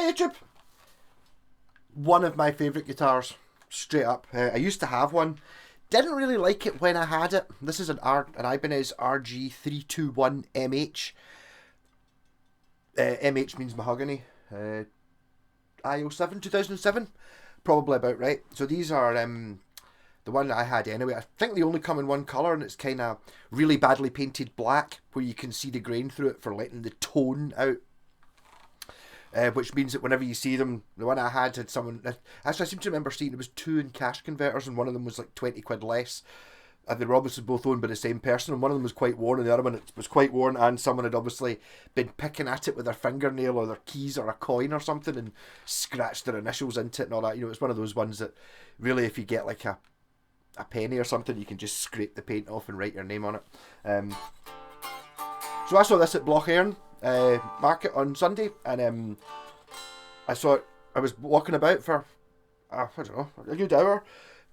Hey YouTube! One of my favourite guitars, straight up. I used to have one. Didn't really like it when I had it. This is an Ibanez RG321mh. MH means mahogany. IO7, 2007. Probably about right. So these are the one that I had anyway. I think they only come in one colour, and it's kind of really badly painted black, where you can see the grain through it for letting the tone out. Which means that whenever you see them, the one I had someone, actually I seem to remember seeing there was 2 in cash converters, and one of them was like 20 quid less. And they were obviously both owned by the same person, and one of them was quite worn, and the other one was quite worn, and someone had obviously been picking at it with their fingernail or their keys or a coin or something and scratched their initials into it and all that. You know, it's one of those ones that really, if you get like a penny or something, you can just scrape the paint off and write your name on it. So I saw this at Block Earn Market on Sunday, and I saw it. I was walking about for I don't know, a good hour.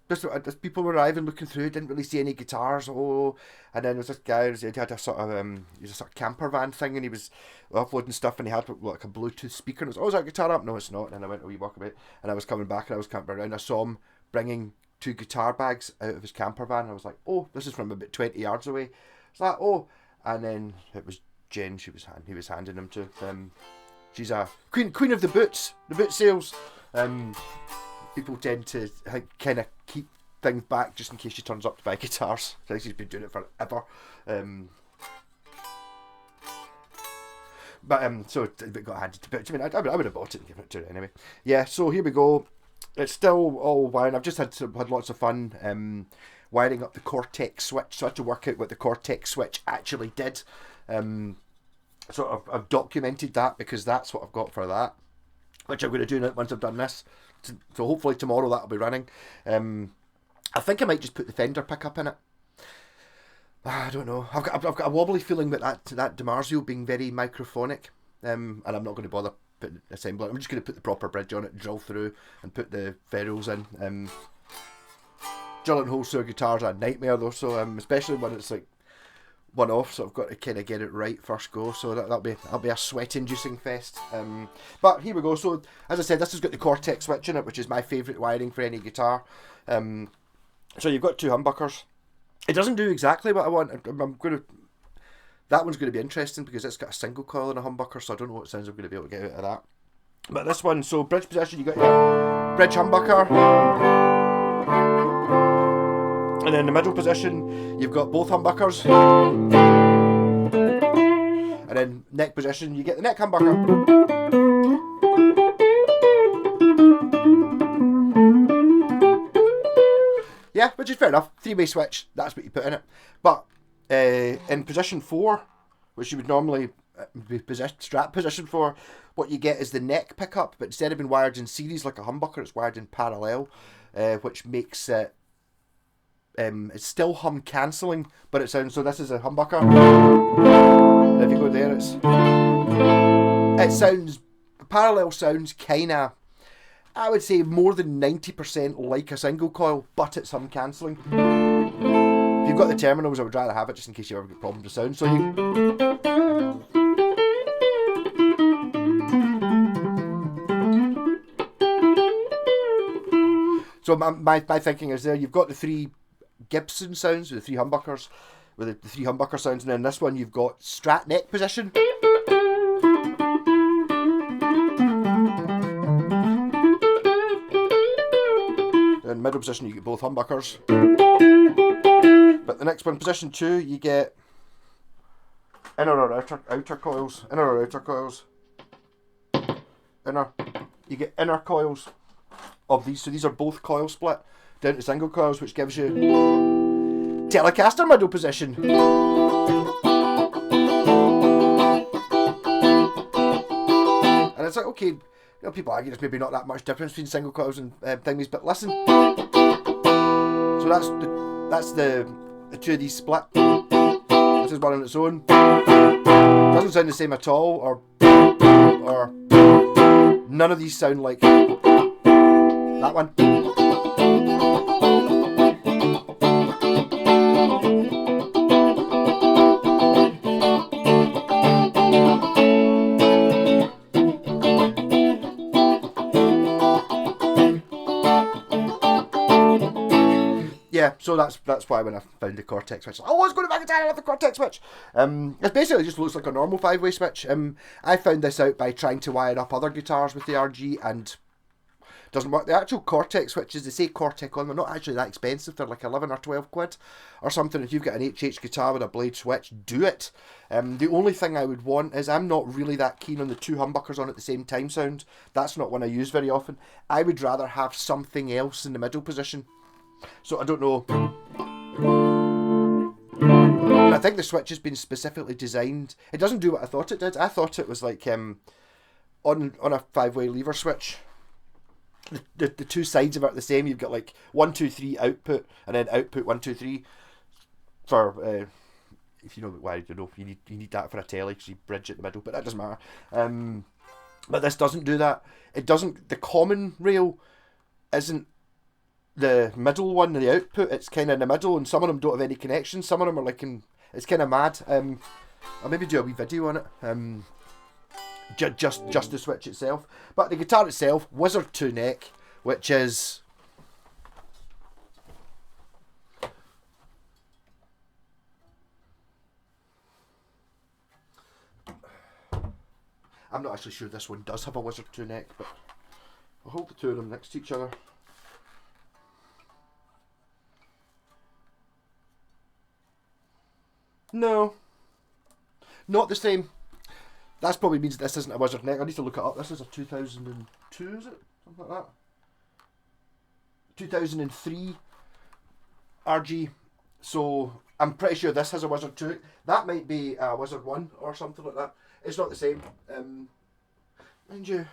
Just people were arriving, looking through, didn't really see any guitars. And then there was this guy. He had a sort of camper van thing, and he was uploading stuff, and he had like a Bluetooth speaker. And I was, is that a guitar up? No, it's not. And then I went a wee walk about, and I was coming back, and I was camping around. I saw him bringing 2 guitar bags out of his camper van. And I was like, oh, this is from about 20 yards away. It's like, oh, and then it was Jen. He was handing them to. She's a queen of the boot sales. People tend to kind of keep things back just in case she turns up to buy guitars. I think she's been doing it forever. So it got handed to bit. I mean, I would have bought it and given it to her anyway. Yeah, so here we go. It's still all wired. I've just had lots of fun wiring up the Cortex switch. So I had to work out what the Cortex switch actually did. So I've documented that, because that's what I've got for that, which I'm going to do once I've done this. So hopefully tomorrow that'll be running. I think I might just put the Fender pickup in it. I don't know. I've got a wobbly feeling about that DiMarzio being very microphonic, and I'm not going to bother putting assembly. I'm just going to put the proper bridge on it, drill through, and put the ferrules in. Drilling holes through a guitar's a nightmare though, so especially when it's like one off, so I've got to kind of get it right first go. So that'll be a sweat-inducing fest. But here we go. So as I said, this has got the Cortex switch in it, which is my favourite wiring for any guitar. So you've got 2 humbuckers. It doesn't do exactly what I want. That one's going to be interesting because it's got a single coil and a humbucker, so I don't know what sounds I'm going to be able to get out of that. But this one, so bridge position, you got your bridge humbucker. And then in the middle position, you've got both humbuckers. And then neck position, you get the neck humbucker. Yeah, which is fair enough. 3-way switch, that's what you put in it. But in position 4, which you would normally be strap position for, what you get is the neck pickup, but instead of being wired in series like a humbucker, it's wired in parallel, which makes it it's still hum cancelling, but it sounds, so this is a humbucker. And if you go there, it sounds, parallel sounds kind of, I would say more than 90% like a single coil, but it's hum cancelling. If you've got the terminals, I would rather have it just in case you ever get problems with sound. So my thinking is there, you've got the 3 Gibson sounds with the 3 humbuckers, with the 3 humbucker sounds, and then this one you've got Strat neck position. In middle position you get both humbuckers. But the next one, position 2, you get inner or outer coils. Inner or outer coils. You get inner coils of these, so these are both coil split down to single coils, which gives you Telecaster middle position. And it's like, okay, you know, people argue there's maybe not that much difference between single coils and thingies, but listen. So that's the 2 of these split. This is one on its own. Doesn't sound the same at all, or none of these sound like that one. So that's why when I found the Cortex switch, oh, it's going to my guitar, I love the Cortex switch. It basically just looks like a normal 5-way switch. I found this out by trying to wire up other guitars with the RG, and doesn't work. The actual Cortex switches, they say Cortex on, they're not actually that expensive. They're like 11 or 12 quid or something. If you've got an HH guitar with a blade switch, do it. The only thing I would want is, I'm not really that keen on the 2 humbuckers on at the same time sound. That's not one I use very often. I would rather have something else in the middle position. So I don't know. I think the switch has been specifically designed. It doesn't do what I thought it did. I thought it was like on a 5-way lever switch, the 2 sides of it are the same. You've got like 1, 2, 3 output, and then output 1, 2, 3 for if you know why, you know, you need that for a telly because you bridge it in the middle, but that doesn't matter. But this doesn't do that. It doesn't. The common rail isn't the middle one, the output. It's kind of in the middle, and some of them don't have any connection. Some of them are like it's kind of mad. I'll maybe do a wee video on it. Just the switch itself, but the guitar itself, Wizard 2 neck, which is I'm not actually sure this one does have a Wizard 2 neck, but I'll hold the two of them next to each other. No, not the same. That probably means this isn't a Wizard neck. I need to look it up. This is a 2002, is it? Something like that. 2003 RG. So I'm pretty sure this has a Wizard 2. That might be a Wizard 1 or something like that. It's not the same. Mind you,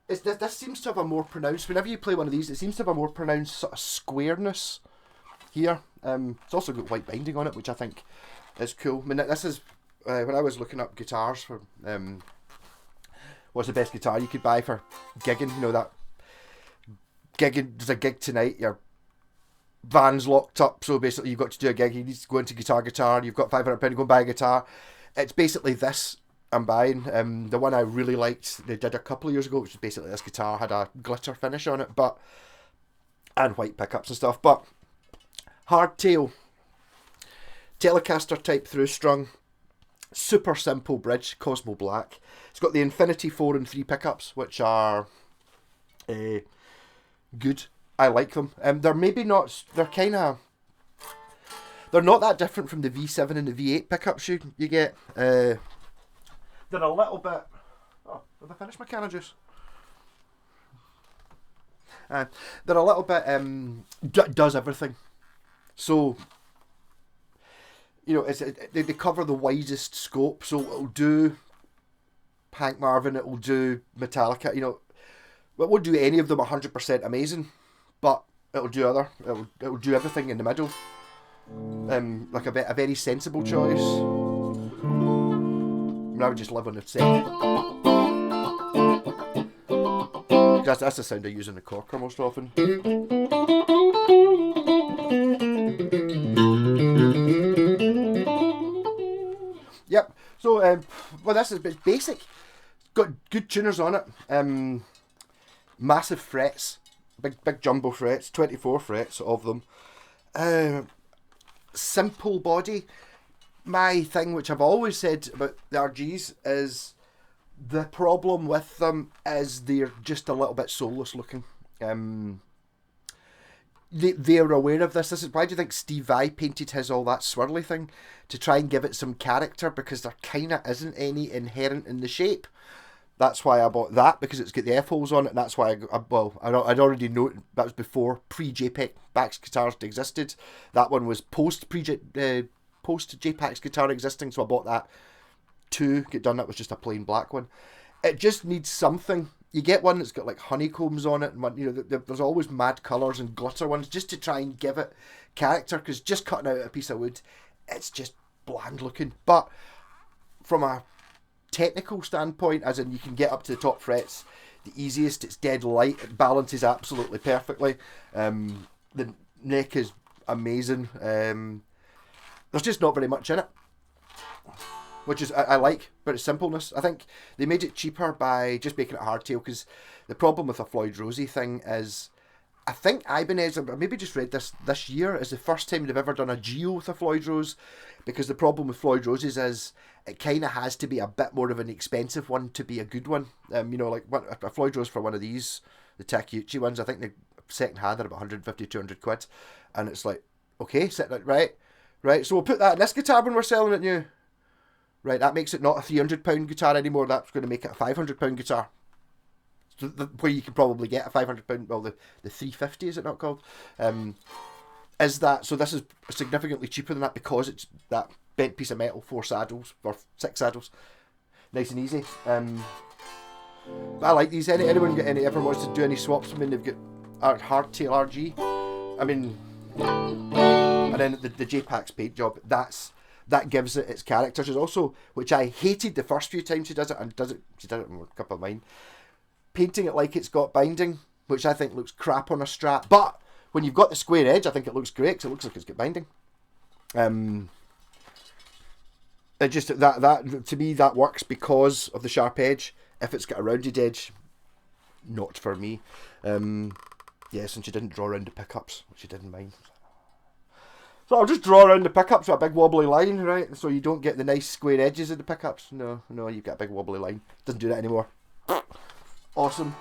this seems to have a more pronounced, whenever you play one of these, it seems to have a more pronounced sort of squareness here. It's also got white binding on it, which I think is cool. I mean, this is, when I was looking up guitars for what's the best guitar you could buy for gigging, you know, that gigging, there's a gig tonight, your van's locked up, so basically you've got to do a gig, you need to go into Guitar, you've got £500 to go and buy a guitar. It's basically this I'm buying. The one I really liked, they did a couple of years ago, which was basically this guitar, had a glitter finish on it, and white pickups and stuff, but hardtail, Telecaster type through strung, super simple bridge, Cosmo Black. It's got the Infinity 4 and 3 pickups, which are good. I like them. They're maybe not, they're not that different from the V7 and the V8 pickups you get. They're a little bit, oh, have I finished my can of juice? They're a little bit, does everything. So, you know, they cover the widest scope, so it'll do Hank Marvin, it'll do Metallica, you know, it won't do any of them 100% amazing, but it'll do it'll do everything in the middle. Like a very sensible choice. I mean, I would just live on the set. That's the sound I use in the corker most often. Yep. So, well, this is basic. Got good tuners on it. Massive frets, big jumbo frets, 24 frets of them. Simple body. My thing, which I've always said about the RGs, is the problem with them is they're just a little bit soulless looking. They're aware of this. This is why do you think Steve Vai painted his all that swirly thing? To try and give it some character, because there kind of isn't any inherent in the shape. That's why I bought that, because it's got the F-holes on it, and that's why I'd already known that was before pre-JPEX guitars existed. That one was post JPEX guitar existing, so I bought that to get done. That was just a plain black one. It just needs something. You get one that's got like honeycombs on it, and one, you know, there's always mad colours and glitter ones, just to try and give it character, because just cutting out a piece of wood, it's just bland looking. But from a technical standpoint, as in you can get up to the top frets the easiest, it's dead light, it balances absolutely perfectly, the neck is amazing, there's just not very much in it, which is I like, but it's simpleness. I think they made it cheaper by just making it hardtail, because the problem with a Floyd Rossi thing is I think Ibanez, I maybe just read this year, is the first time they've ever done a Geo with a Floyd Rose, because the problem with Floyd Roses is it kind of has to be a bit more of an expensive one to be a good one. You know, like a Floyd Rose for one of these, the Takeuchi ones, I think the second hand are about 150, 200 quid. And it's like, okay, right, so we'll put that in this guitar when we're selling it new. Right, that makes it not a £300 guitar anymore, that's going to make it a £500 guitar. So where you can probably get a £500, well, the 350, is it not called? Is that, so this is significantly cheaper than that because it's that bent piece of metal, 4 saddles, or 6 saddles. Nice and easy. But I like these. Anyone ever wants to do any swaps? I mean, they've got hardtail RG. I mean, and then the JPax paint job, that gives it its character. She's also, which I hated the first few times she does it, and she did it in a couple of mine, painting it like it's got binding, which I think looks crap on a Strat. But when you've got the square edge, I think it looks great because it looks like it's got binding. It just that to me that works because of the sharp edge. If it's got a rounded edge, not for me. Yes, and she didn't draw around the pickups, which she didn't mind. So I'll just draw around the pickups with a big wobbly line, right? So you don't get the nice square edges of the pickups. No, you've got a big wobbly line. Doesn't do that anymore. Awesome.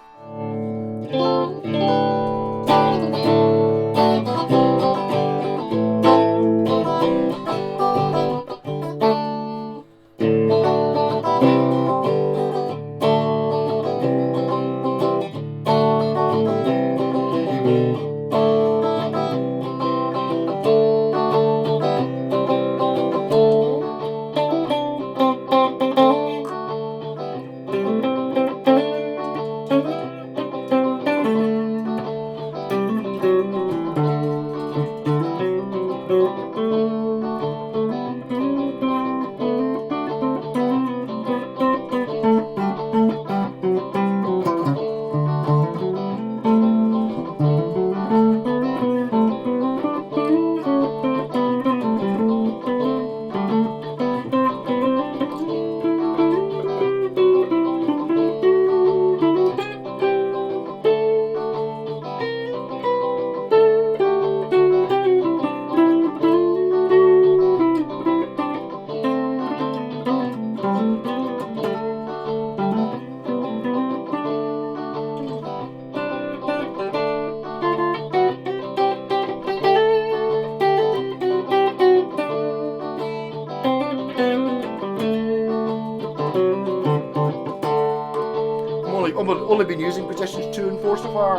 I've only been using positions 2 and 4 so far.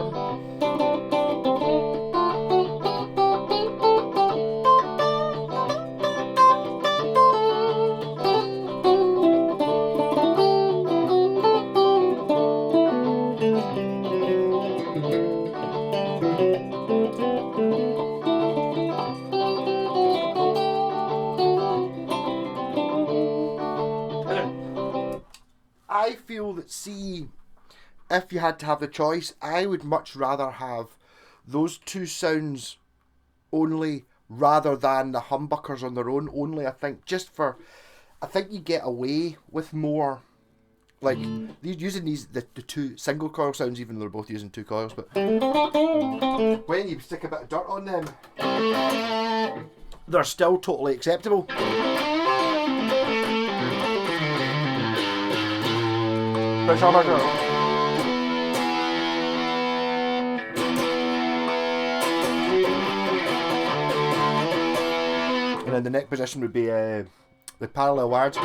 I feel that, see, if you had to have the choice, I would much rather have those two sounds only rather than the humbuckers on their own only. I think I think you get away with more, like using the two single coil sounds, even though they're both using 2 coils, but when you stick a bit of dirt on them, they're still totally acceptable. Press humbucker. And then the neck position would be the parallel wires.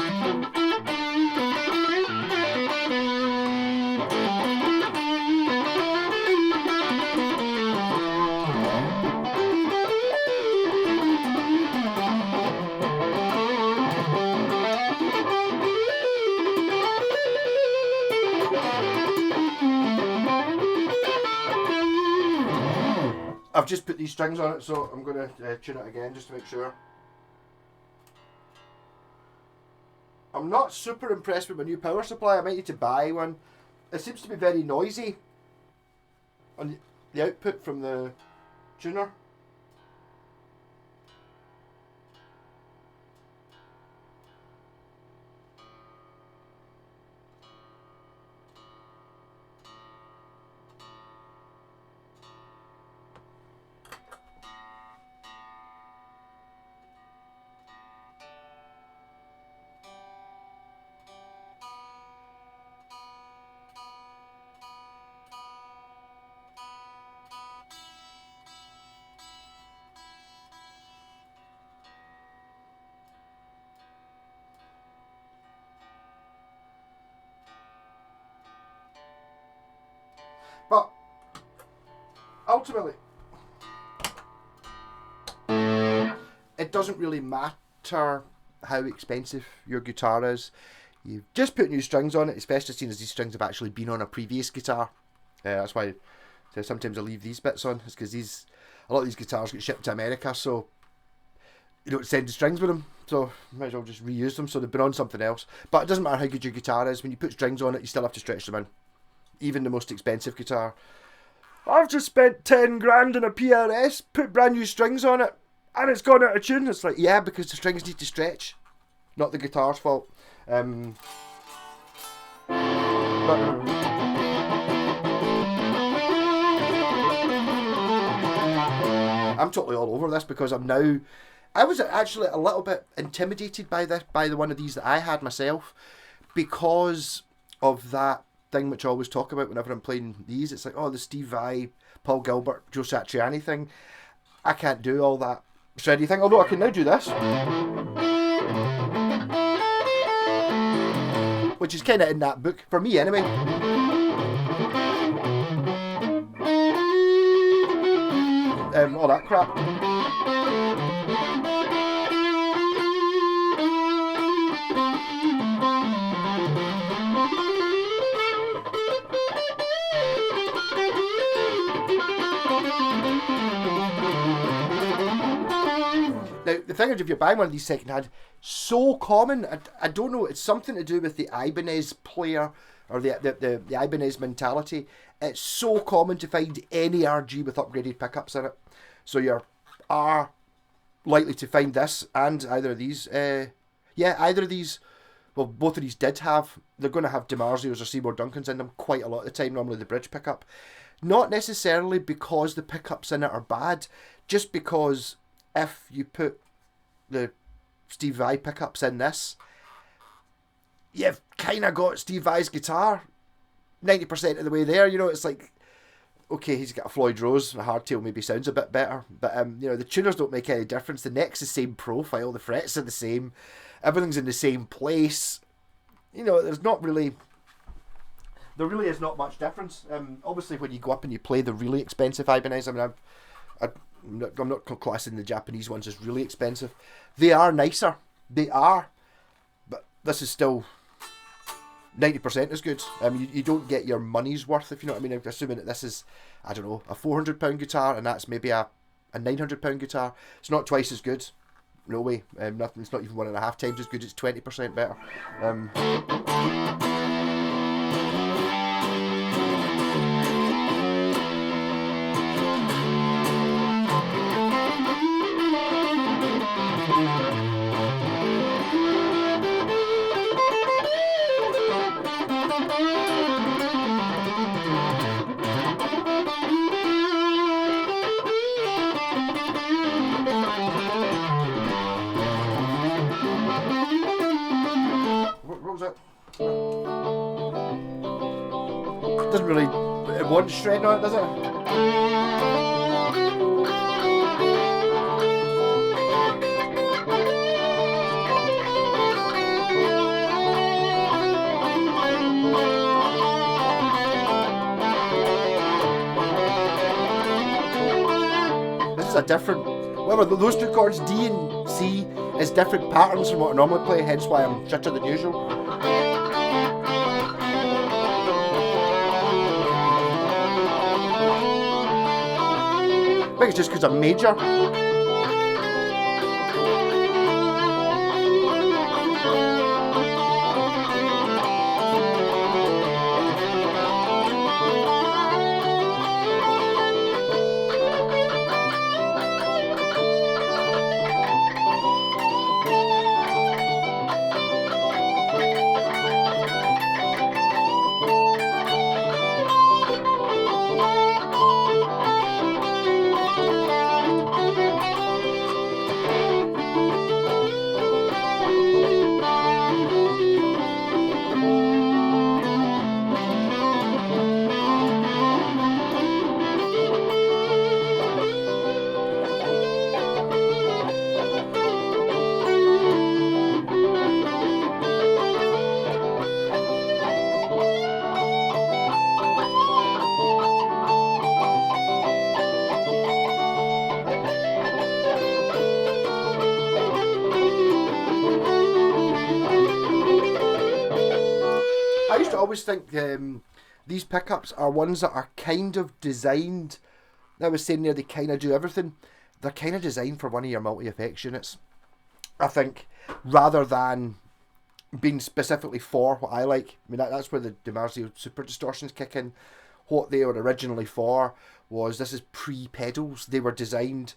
I've just put these strings on it, so I'm going to tune it again just to make sure. I'm not super impressed with my new power supply. I might need to buy one. It seems to be very noisy on the output from the tuner. But ultimately, it doesn't really matter how expensive your guitar is. You just put new strings on it, especially seeing as these strings have actually been on a previous guitar. That's why sometimes I leave these bits on. It's because a lot of these guitars get shipped to America, so you don't send the strings with them. So might as well just reuse them so they've been on something else. But it doesn't matter how good your guitar is. When you put strings on it, you still have to stretch them in. Even the most expensive guitar. I've just spent 10 grand on a PRS, put brand new strings on it, and it's gone out of tune. It's like, yeah, because the strings need to stretch. Not the guitar's fault. I'm totally all over this because I was actually a little bit intimidated by the one of these that I had myself because of that thing which I always talk about whenever I'm playing these. It's like, oh, the Steve Vai, Paul Gilbert, Joe Satriani thing. I can't do all that shreddy thing, although I can now do this. Which is kind of in that book, for me anyway. All that crap. Now, the thing is, if you're buying one of these second-hand, so common, I don't know, it's something to do with the Ibanez player, or the Ibanez mentality. It's so common to find any RG with upgraded pickups in it. So you are likely to find this, and either of these, either of these, well, both of these did have, they're going to have DiMarzios or Seymour Duncans in them quite a lot of the time, normally the bridge pickup. Not necessarily because the pickups in it are bad, just because if you put the Steve Vai pickups in this, you've kind of got Steve Vai's guitar 90% of the way there. You know, it's like, okay, he's got a Floyd Rose, a hardtail maybe sounds a bit better, but you know, the tuners don't make any difference. The neck's the same profile, the frets are the same, everything's in the same place. You know, there really is not much difference. Obviously, when you go up and you play the really expensive Ibanez, I mean, I'm not classing the Japanese ones as really expensive. They are nicer. They are. But this is still 90% as good. You don't get your money's worth, if you know what I mean. I'm assuming that this is, I don't know, a £400 guitar, and that's maybe a £900 guitar. It's not twice as good. No way. It's not even 1.5 times as good. It's 20% better. Doesn't really want shredding on it, does it? This is a different, whatever, those two chords, D and C, is different patterns from what I normally play, hence why I'm shitter than usual. I think it's just because I'm major. I used to always think these pickups are ones that are kind of designed. I was saying there, they kind of do everything. They're kind of designed for one of your multi-effects units, I think, rather than being specifically for what I like. I mean, that's where the DiMarzio Super Distortions kick in. What they were originally for was, this is pre-pedals. They were designed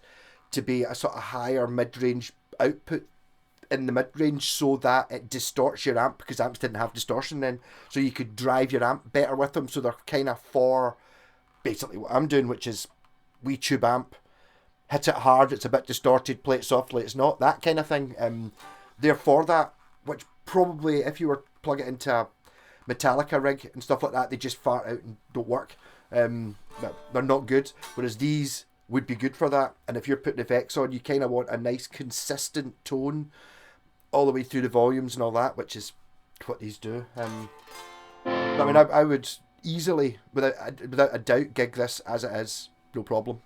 to be a sort of higher mid-range output in the mid-range, so that it distorts your amp, because amps didn't have distortion then, so you could drive your amp better with them. So they're kind of for basically what I'm doing, which is wee tube amp, hit it hard, it's a bit distorted, play it softly, it's not, that kind of thing. They're for that, which probably if you were plug it into a Metallica rig and stuff like that, they just fart out and don't work. They're not good, whereas these would be good for that. And if you're putting effects on, you kind of want a nice consistent tone all the way through the volumes and all that, which is what these do. I mean, I would easily, without a doubt, gig this as it is, no problem.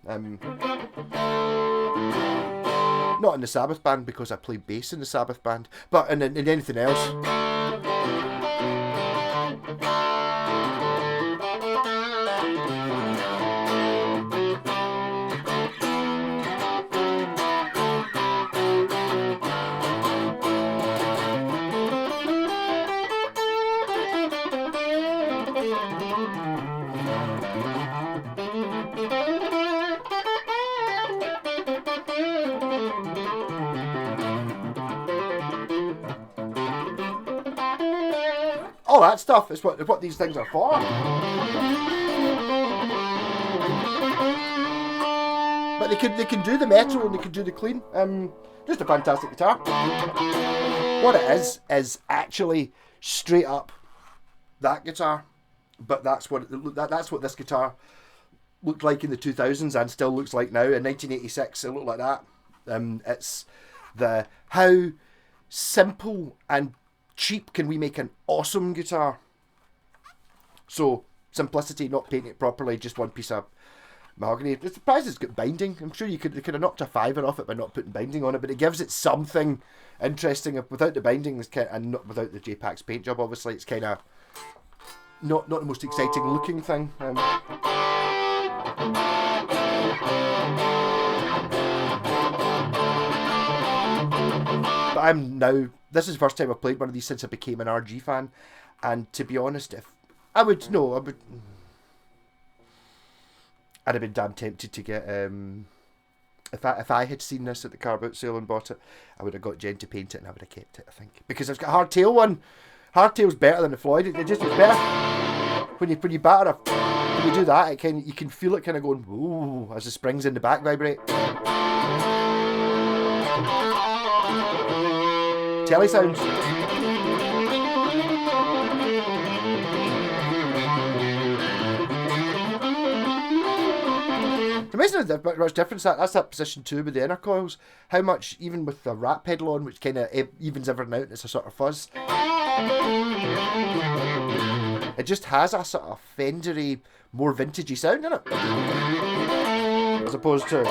Not in the Sabbath band, because I play bass in the Sabbath band, but in anything else. All that stuff is what these things are for. But they can do the metal and they can do the clean. Just a fantastic guitar. What it is actually straight up that guitar. But that's what this guitar looked like in the 2000s and still looks like now. In 1986, it looked like that. It's the how simple and cheap can we make an awesome guitar. So simplicity, not painting it properly, just one piece of mahogany. The surprise it's got binding. I'm sure they could have knocked a $5 off it by not putting binding on it, but it gives it something interesting. Without the binding, and not without the JPax paint job, obviously, it's kind of not the most exciting looking thing. But I'm now, this is the first time I've played one of these since I became an RG fan, and to be honest, I'd have been damn tempted to get, if I had seen this at the car boot sale and bought it, I would have got Jen to paint it and I would have kept it, I think. Because it's got a hardtail one. Hardtail's better than the Floyd. It just is better. When you batter when you do that, you can feel it kind of going, ooh, as the springs in the back vibrate. Telly sounds. Amazing how much difference that's that position 2 with the inner coils. How much, even with the rat pedal on, which kind of evens everything out, and it's a sort of fuzz. It just has a sort of Fendery, more vintagey sound in it, as opposed to.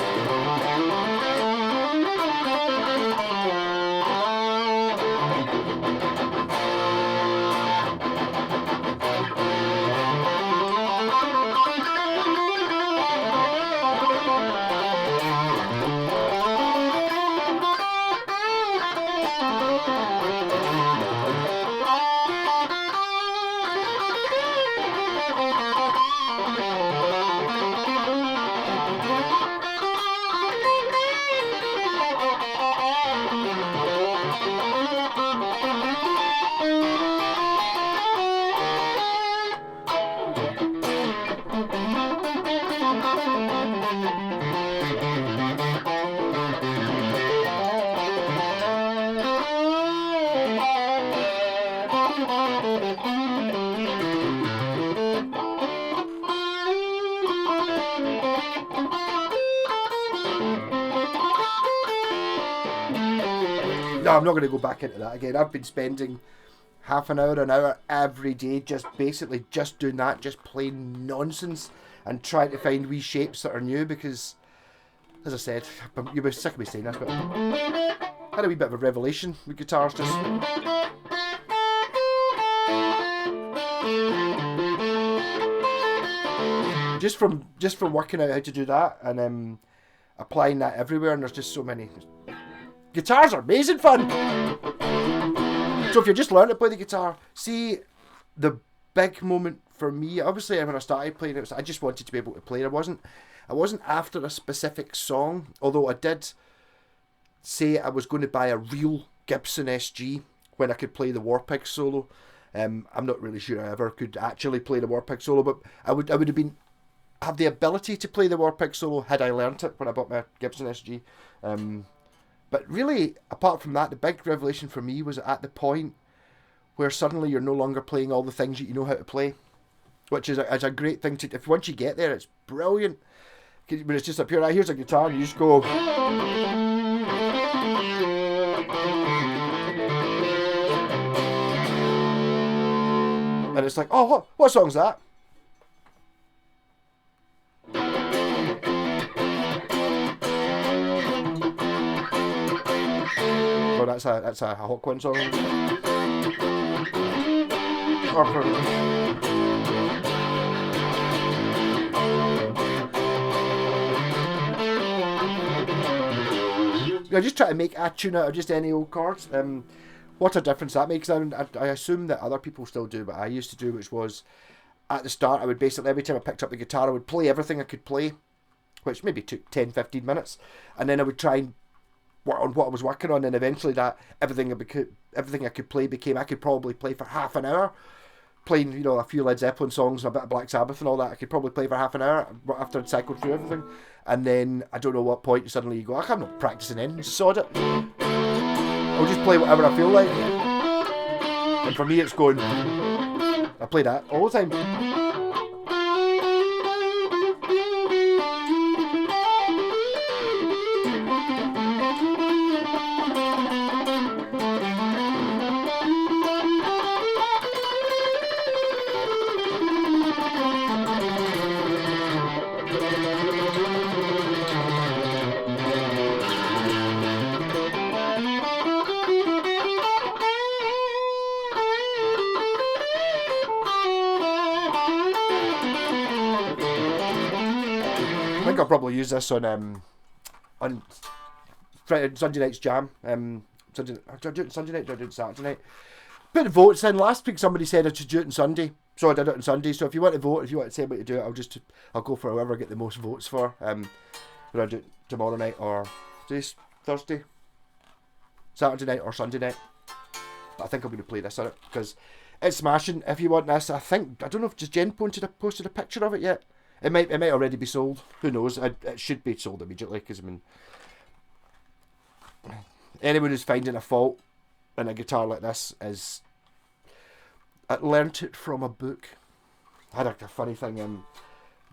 No, I'm not going to go back into that again. I've been spending half an hour every day just basically just doing that, just plain nonsense and trying to find wee shapes that are new, because, as I said, you'll be sick of me saying this, but I had a wee bit of a revelation with guitars. Just just from working out how to do that and applying that everywhere, and there's just so many. Guitars are amazing fun. So if you're just learning to play the guitar, see, the big moment for me, obviously when I started playing it, I just wanted to be able to play. I wasn't after a specific song, although I did say I was going to buy a real Gibson SG when I could play the Warpig solo. I'm not really sure I ever could actually play the Warpig solo, but I would have the ability to play the Warpig solo had I learnt it when I bought my Gibson SG. But really, apart from that, the big revelation for me was at the point where suddenly you're no longer playing all the things that you know how to play, which is a great thing to. If once you get there, it's brilliant. When it's just up here, here's a guitar, and you just go. And it's like, oh, what song's that? Oh, that's a Hawkwind song. I just try to make a tune out of just any old chords. What a difference that makes. I assume that other people still do, but I used to do, which was at the start, I would basically, every time I picked up the guitar, I would play everything I could play, which maybe took 10-15 minutes, and then I would try and work on what I was working on, and eventually that everything I could play became, I could probably play for half an hour, playing, you know, a few Led Zeppelin songs, a bit of Black Sabbath and all that. I could probably play for half an hour after I'd cycled through everything, and then I don't know what point suddenly you go, I'm not practicing in, sod it. I'll just play whatever I feel like. And for me it's going, I play that all the time. I think I'll probably use this on Sunday night's jam. Do I do it on Sunday night? Do I do it on Saturday night? Put votes in. Last week somebody said I should do it on Sunday, so I did it on Sunday. So if you want to vote, if you want to say me to do it, I'll go for whoever I get the most votes for. Whether I do it tomorrow night or today's Thursday, Saturday night or Sunday night. But I think I'm going to play this on it because it's smashing. If you want this, I don't know if just Jen posted a picture of it yet. It might already be sold. Who knows? It should be sold immediately because I mean, anyone who's finding a fault in a guitar like this is. I learnt it from a book. I had a funny thing.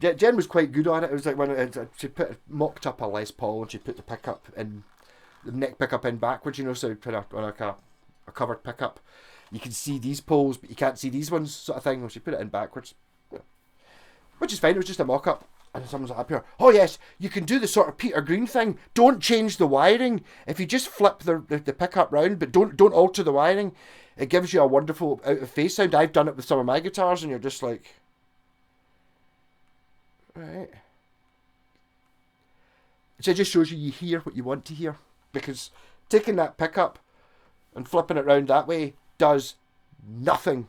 Jen was quite good on it. It was like when she mocked up a Les Paul and she put the pickup in, the neck pickup in backwards. You know, so put on like a covered pickup. You can see these poles, but you can't see these ones, sort of thing. Well, she put it in backwards. Which is fine, it was just a mock-up. And someone's like up here, oh yes, you can do the sort of Peter Green thing. Don't change the wiring. If you just flip the pickup round, but don't alter the wiring, it gives you a wonderful out-of-phase sound. I've done it with some of my guitars, and you're just like, right. So it just shows you hear what you want to hear. Because taking that pickup and flipping it round that way does nothing.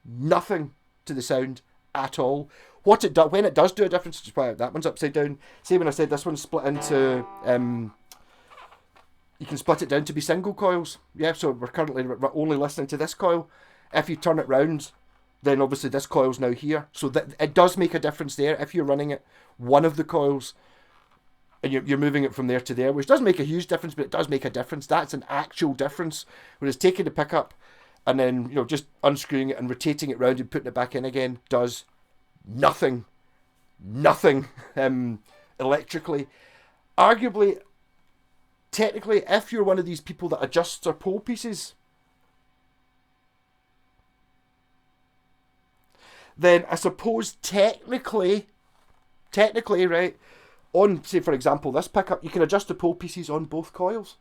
Nothing to the sound at all. What it does, when it does do a difference, which is why that one's upside down. See, when I said this one's split into, you can split it down to be single coils. Yeah, so we're only listening to this coil. If you turn it round, then obviously this coil's now here. So that it does make a difference there. If you're running it, one of the coils, and you're moving it from there to there, which doesn't make a huge difference, but it does make a difference. That's an actual difference. Whereas taking the pickup and then, you know, just unscrewing it and rotating it round and putting it back in again does nothing electrically. Arguably, technically, if you're one of these people that adjusts their pole pieces, then I suppose technically, right, on, say for example, this pickup, you can adjust the pole pieces on both coils.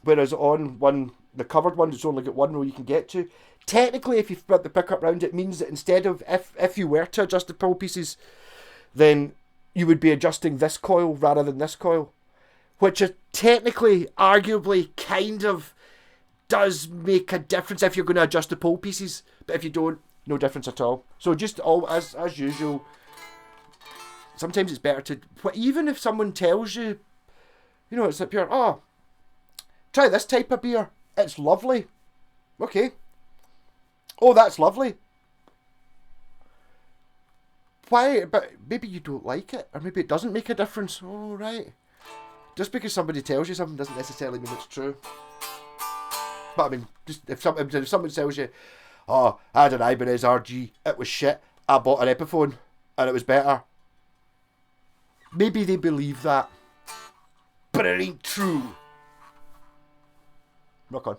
Whereas on one the covered one, it's only got one row you can get to. Technically, if you put the pickup round, it means that instead of, if you were to adjust the pull pieces, then you would be adjusting this coil rather than this coil, which is technically, arguably, kind of does make a difference if you're going to adjust the pull pieces, but if you don't, no difference at all. So just as usual, sometimes it's better to, even if someone tells you, you know, it's like pure, oh, try this type of beer, it's lovely. Okay. Oh, that's lovely. Why? But maybe you don't like it, or maybe it doesn't make a difference. Oh, right. Just because somebody tells you something doesn't necessarily mean it's true. But I mean, just if someone tells you, oh, I had an Ibanez RG, it was shit, I bought an Epiphone, and it was better. Maybe they believe that, but it ain't true. Rock on.